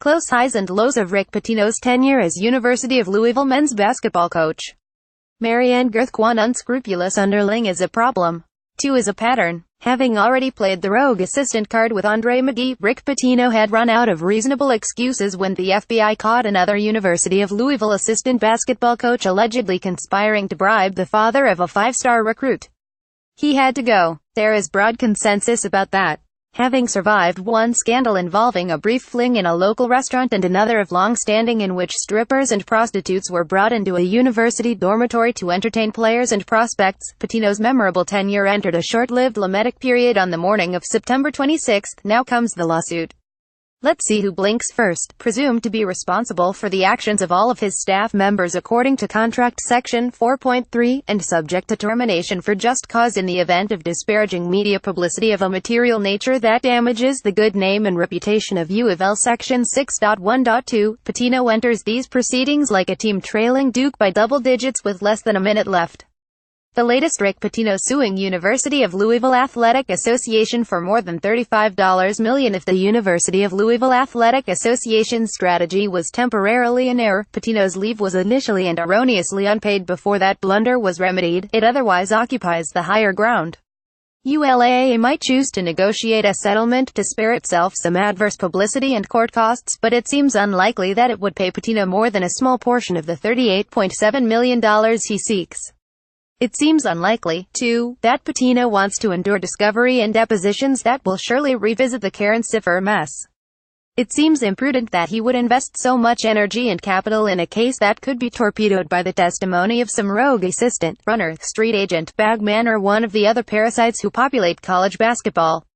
Close highs and lows of Rick Pitinos' tenure as University of Louisville men's basketball coach. Marianne Girth, 1 unscrupulous underling is a problem. 2 is a pattern. Having already played the rogue assistant card with Andre McGee, Rick Pitino had run out of reasonable excuses when the FBI caught another University of Louisville assistant basketball coach allegedly conspiring to bribe the father of a 5-star recruit. He had to go. There is broad consensus about that. Having survived one scandal involving a brief fling in a local restaurant and another of long-standing in which strippers and prostitutes were brought into a university dormitory to entertain players and prospects, Pitino's memorable tenure entered a short-lived limetic period on the morning of September 26. Now comes the lawsuit. Let's see who blinks first. Presumed to be responsible for the actions of all of his staff members according to contract section 4.3, and subject to termination for just cause in the event of disparaging media publicity of a material nature that damages the good name and reputation of U of L section 6.1.2. Pitino enters these proceedings like a team trailing Duke by double digits with less than a minute left. The latest: Rick Pitino suing University of Louisville Athletic Association for more than $35 million. If the University of Louisville Athletic Association's strategy was temporarily in error, Pitino's leave was initially and erroneously unpaid before that blunder was remedied, it otherwise occupies the higher ground. ULAA might choose to negotiate a settlement to spare itself some adverse publicity and court costs, but it seems unlikely that it would pay Pitino more than a small portion of the $38.7 million he seeks. It seems unlikely, too, that Pitino wants to endure discovery and depositions that will surely revisit the Karen Cipher mess. It seems imprudent that he would invest so much energy and capital in a case that could be torpedoed by the testimony of some rogue assistant, runner, street agent, bagman, or one of the other parasites who populate college basketball.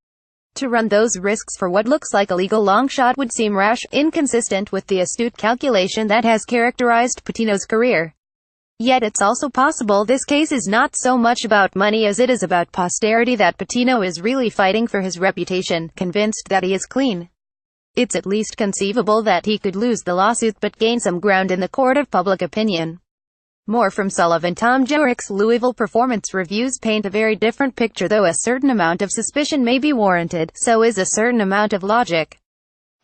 To run those risks for what looks like a legal long shot would seem rash, inconsistent with the astute calculation that has characterized Pitino's career. Yet it's also possible this case is not so much about money as it is about posterity, that Pitino is really fighting for his reputation, convinced that he is clean. It's at least conceivable that he could lose the lawsuit but gain some ground in the court of public opinion. More from Sullivan. Tom Jerick's Louisville performance reviews paint a very different picture. Though a certain amount of suspicion may be warranted, so is a certain amount of logic.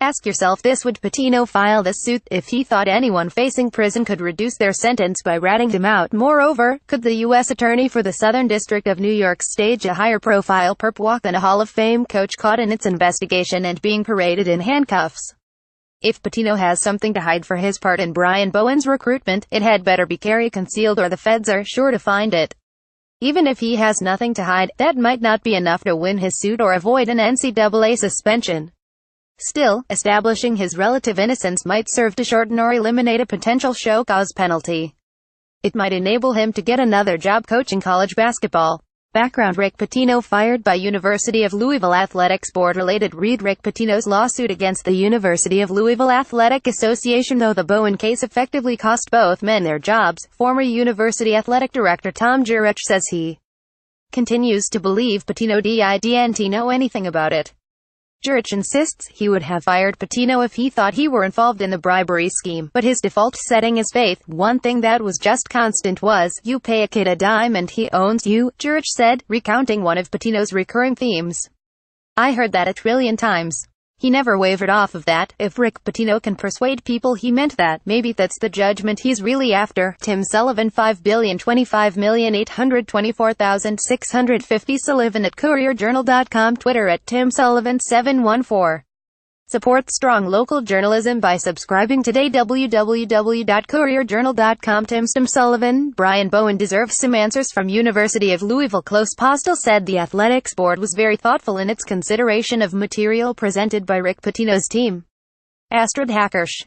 Ask yourself this: would Pitino file this suit if he thought anyone facing prison could reduce their sentence by ratting them out? Moreover, could the U.S. Attorney for the Southern District of New York stage a higher-profile perp walk than a Hall of Fame coach caught in its investigation and being paraded in handcuffs? If Pitino has something to hide for his part in Brian Bowen's recruitment, it had better be carry concealed or the feds are sure to find it. Even if he has nothing to hide, that might not be enough to win his suit or avoid an NCAA suspension. Still, establishing his relative innocence might serve to shorten or eliminate a potential show cause penalty. It might enable him to get another job coaching college basketball. Background: Rick Pitino fired by University of Louisville Athletics Board. Related: read Rick Pitino's lawsuit against the University of Louisville Athletic Association. Though the Bowen case effectively cost both men their jobs, former University Athletic Director Tom Jerick says he continues to believe Pitino didn't know anything about it. Jerick insists he would have fired Pitino if he thought he were involved in the bribery scheme, but his default setting is faith. One thing that was just constant was, you pay a kid a dime and he owns you, Jerick said, recounting one of Pitino's recurring themes. I heard that a trillion times. He never wavered off of that. If Rick Pitino can persuade people he meant that, maybe that's the judgment he's really after. Tim Sullivan, 5,025,824,650 Sullivan at CourierJournal.com. Twitter at TimSullivan714. Support strong local journalism by subscribing today. www.courierjournal.com. Tim Sullivan. Brian Bowen deserves some answers from University of Louisville. Close Postal said the athletics board was very thoughtful in its consideration of material presented by Rick Pitino's team. Astrid Hackersh.